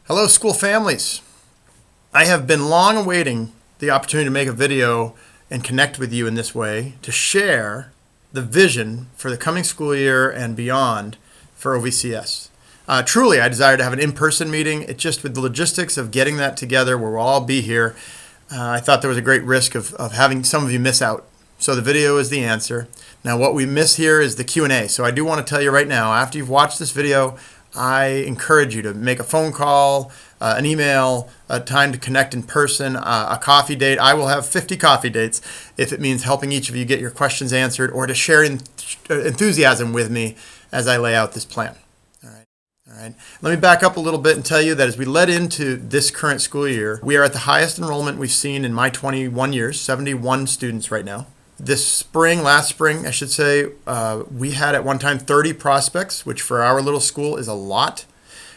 Hello, school families. I have been long awaiting the opportunity to make a video and connect with you in this way to share the vision for the coming school year and beyond for OVCS. Truly, I desire to have an in-person meeting. It just with the logistics of getting that together where we'll all be here, I thought there was a great risk of having some of you miss out. So the video is the answer. Now what we miss here is the Q&A. So I do want to tell you right now, after you've watched this video, I encourage you to make a phone call, an email, a time to connect in person, a coffee date. I will have 50 coffee dates if it means helping each of you get your questions answered or to share enthusiasm with me as I lay out this plan. All right. Let me back up a little bit and tell you that as we led into this current school year, we are at the highest enrollment we've seen in my 21 years, 71 students right now. Last spring, I should say, we had at one time 30 prospects, which for our little school is a lot.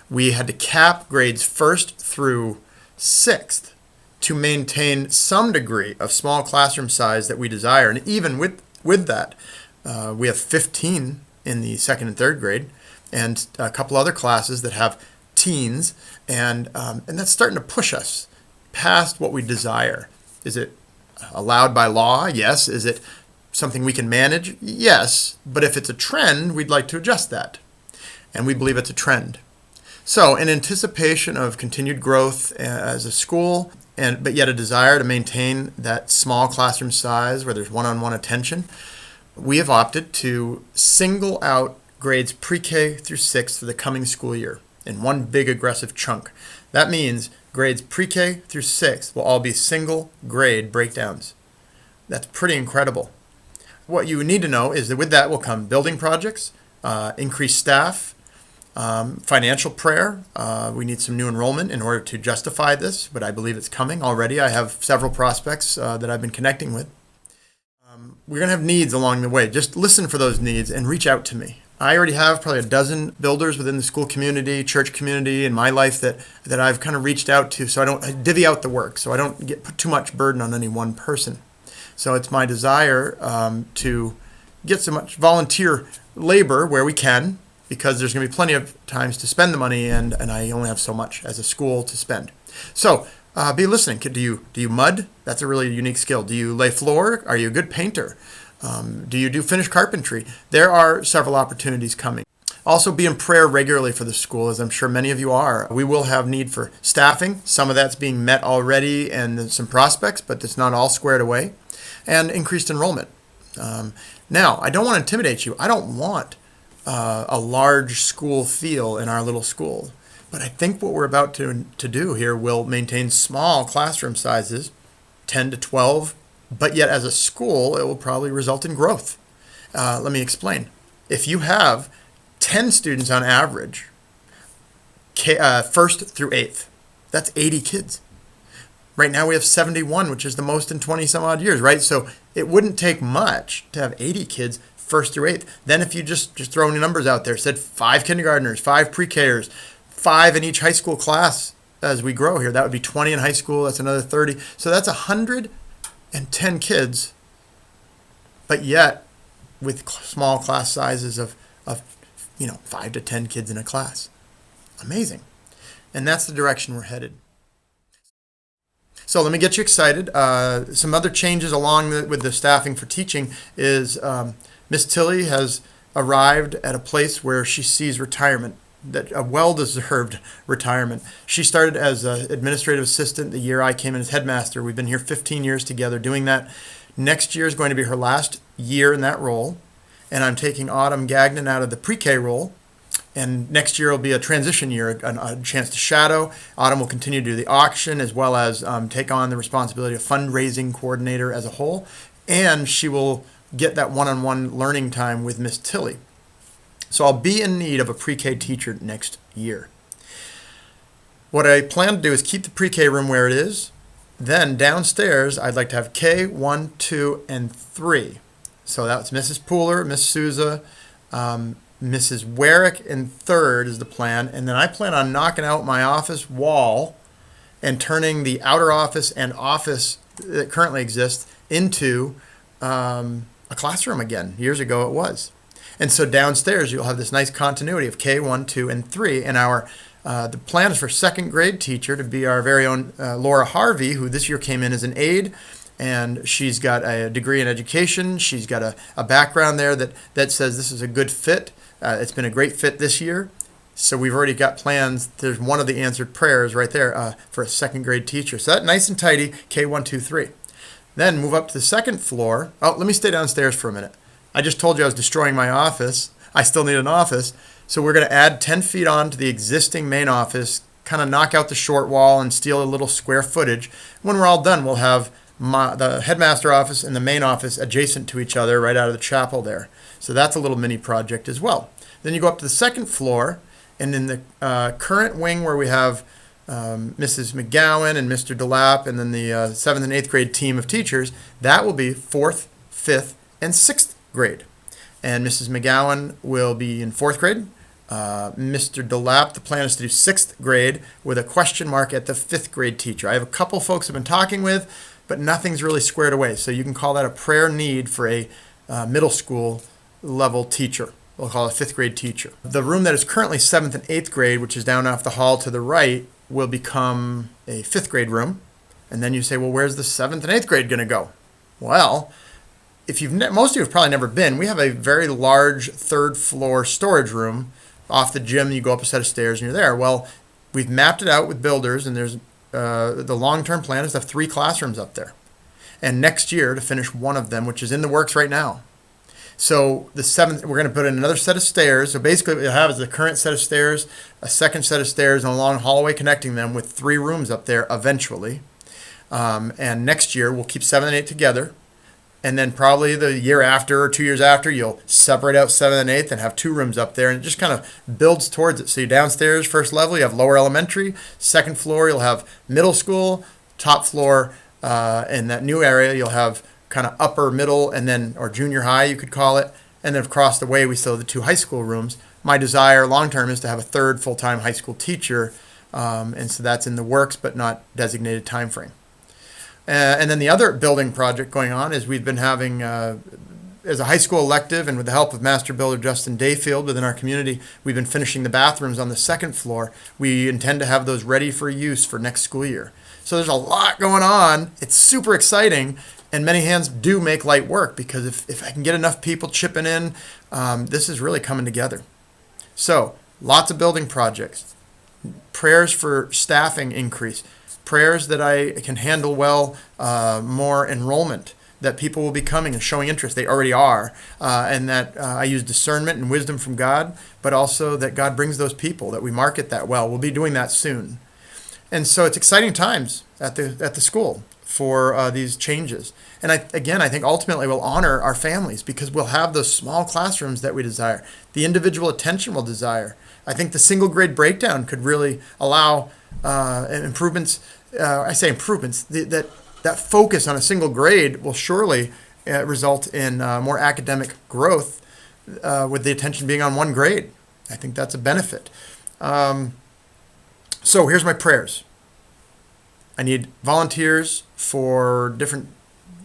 We had to cap grades 1st through 6th to maintain some degree of small classroom size that we desire. And even with that, we have 15 in the 2nd and 3rd grade and a couple other classes that have teens. And that's starting to push us past what we desire. Is it allowed by law? Yes. Is it something we can manage? Yes. But if it's a trend, we'd like to adjust that. And we believe it's a trend. So in anticipation of continued growth as a school, but yet a desire to maintain that small classroom size where there's one-on-one attention, we have opted to single out grades pre-K through 6th for the coming school year in one big aggressive chunk. That means grades pre-K through 6th will all be single grade breakdowns. That's pretty incredible. What you need to know is that with that will come building projects, increased staff, financial prayer. We need some new enrollment in order to justify this, but I believe it's coming already. I have several prospects that I've been connecting with. We're going to have needs along the way. Just listen for those needs and reach out to me. I already have probably a dozen builders within the school community, church community in my life that I've kind of reached out to, so I divvy out the work, so I don't put too much burden on any one person. So it's my desire to get so much volunteer labor where we can, because there's going to be plenty of times to spend the money, and I only have so much as a school to spend. So be listening. Do you mud? That's a really unique skill. Do you lay floor? Are you a good painter? Do you do finished carpentry? There are several opportunities coming. Also be in prayer regularly for the school, as I'm sure many of you are. We will have need for staffing. Some of that's being met already and some prospects, but it's not all squared away. And increased enrollment. Now, I don't want to intimidate you. I don't want a large school feel in our little school. But I think what we're about to do here will maintain small classroom sizes, 10 to 12, but yet as a school, it will probably result in growth. Let me explain. If you have 10 students on average, 1st through 8th, that's 80 kids. Right now we have 71, which is the most in 20 some odd years, right? So it wouldn't take much to have 80 kids 1st through 8th. Then if you just throw any numbers out there, said 5 kindergartners, 5 pre-Kers, 5 in each high school class as we grow here, that would be 20 in high school, that's another 30. So that's 110 kids, but yet with small class sizes of 5 to 10 kids in a class. Amazing. And that's the direction we're headed. So let me get you excited. Some other changes with the staffing for teaching is Miss Tilly has arrived at a place where she sees retirement, a well-deserved retirement. She started as an administrative assistant the year I came in as headmaster. We've been here 15 years together doing that. Next year is going to be her last year in that role, and I'm taking Autumn Gagnon out of the pre-K role. And next year will be a transition year, a chance to shadow. Autumn will continue to do the auction as well as take on the responsibility of fundraising coordinator as a whole. And she will get that one-on-one learning time with Miss Tilly. So I'll be in need of a pre-K teacher next year. What I plan to do is keep the pre-K room where it is. Then downstairs, I'd like to have K, 1, 2, and 3. So that's Mrs. Pooler, Miss Souza, Mrs. Weirick in 3rd is the plan, and then I plan on knocking out my office wall and turning the outer office and office that currently exists into a classroom again. Years ago it was. And so downstairs you'll have this nice continuity of K, 1, 2, and 3, and our The plan is for second grade teacher to be our very own Laura Harvey, who this year came in as an aide. And she's got a degree in education. She's got a background there that says this is a good fit. It's been a great fit this year. So we've already got plans. There's one of the answered prayers right there for a second grade teacher. So that's nice and tidy, K1, 2, 3. Then move up to the second floor. Oh, let me stay downstairs for a minute. I just told you I was destroying my office. I still need an office. So we're going to add 10 feet on to the existing main office, kind of knock out the short wall and steal a little square footage. When we're all done, we'll have the headmaster office and the main office adjacent to each other right out of the chapel there. So that's a little mini project as well. Then you go up to the second floor, and in the current wing where we have Mrs. McGowan and Mr. DeLapp and then the 7th and 8th grade team of teachers, that will be 4th, 5th, and 6th grade. And Mrs. McGowan will be in 4th grade. Mr. DeLapp, the plan is to do 6th grade with a question mark at the 5th grade teacher. I have a couple folks I've been talking with, but nothing's really squared away. So you can call that a prayer need for a middle school level teacher. We'll call it a 5th grade teacher. The room that is currently 7th and 8th grade, which is down off the hall to the right, will become a 5th grade room. And then you say, well, where's the 7th and 8th grade going to go? Well, if most of you have probably never been, we have a very large 3rd floor storage room off the gym. You go up a set of stairs and you're there. Well, we've mapped it out with builders, and there's the long-term plan is to have 3 classrooms up there. And next year to finish one of them, which is in the works right now. So the 7th, we're going to put in another set of stairs. So basically what you'll have is the current set of stairs, a second set of stairs, and a long hallway connecting them with 3 rooms up there eventually. And next year we'll keep 7 and 8 together. And then probably the year after or 2 years after, you'll separate out 7th and 8th and have 2 rooms up there. And it just kind of builds towards it. So you're downstairs, first level, you have lower elementary. Second floor, you'll have middle school. Top floor, in that new area, you'll have kind of upper middle and then, or junior high, you could call it. And then across the way, we still have the 2 high school rooms. My desire long term is to have a 3rd full-time high school teacher. And so that's in the works, but not designated time frame. And then the other building project going on is we've been having, as a high school elective and with the help of Master Builder Justin Dayfield within our community, we've been finishing the bathrooms on the 2nd floor. We intend to have those ready for use for next school year. So there's a lot going on. It's super exciting, and many hands do make light work, because if I can get enough people chipping in, this is really coming together. So lots of building projects, prayers for staffing increase, prayers that I can handle well more enrollment, that people will be coming and showing interest. They already are, and that I use discernment and wisdom from God, but also that God brings those people, that we market that well. We'll be doing that soon. And so it's exciting times at the school for these changes. And I think ultimately we'll honor our families, because we'll have those small classrooms that we desire. The individual attention we'll desire. I think the single grade breakdown could really allow improvements. I say improvements. That focus on a single grade will surely result in more academic growth with the attention being on one grade. I think that's a benefit. So here's my prayers. I need volunteers for different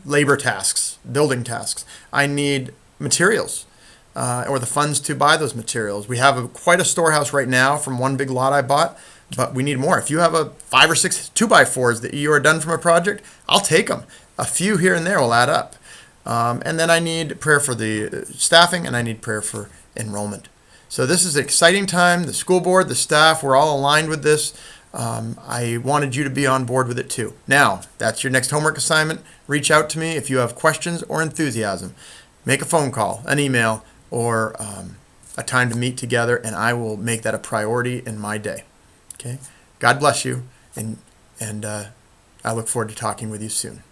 labor tasks, building tasks. I need materials or the funds to buy those materials. We have quite a storehouse right now from one big lot I bought, but we need more. If you have 5 or 6 2x4s that you are done from a project, I'll take them. A few here and there will add up. And then I need prayer for the staffing, and I need prayer for enrollment. So this is an exciting time. The school board, the staff, we're all aligned with this. I wanted you to be on board with it too. Now, that's your next homework assignment. Reach out to me if you have questions or enthusiasm. Make a phone call, an email, or a time to meet together, and I will make that a priority in my day. Okay? God bless you, and I look forward to talking with you soon.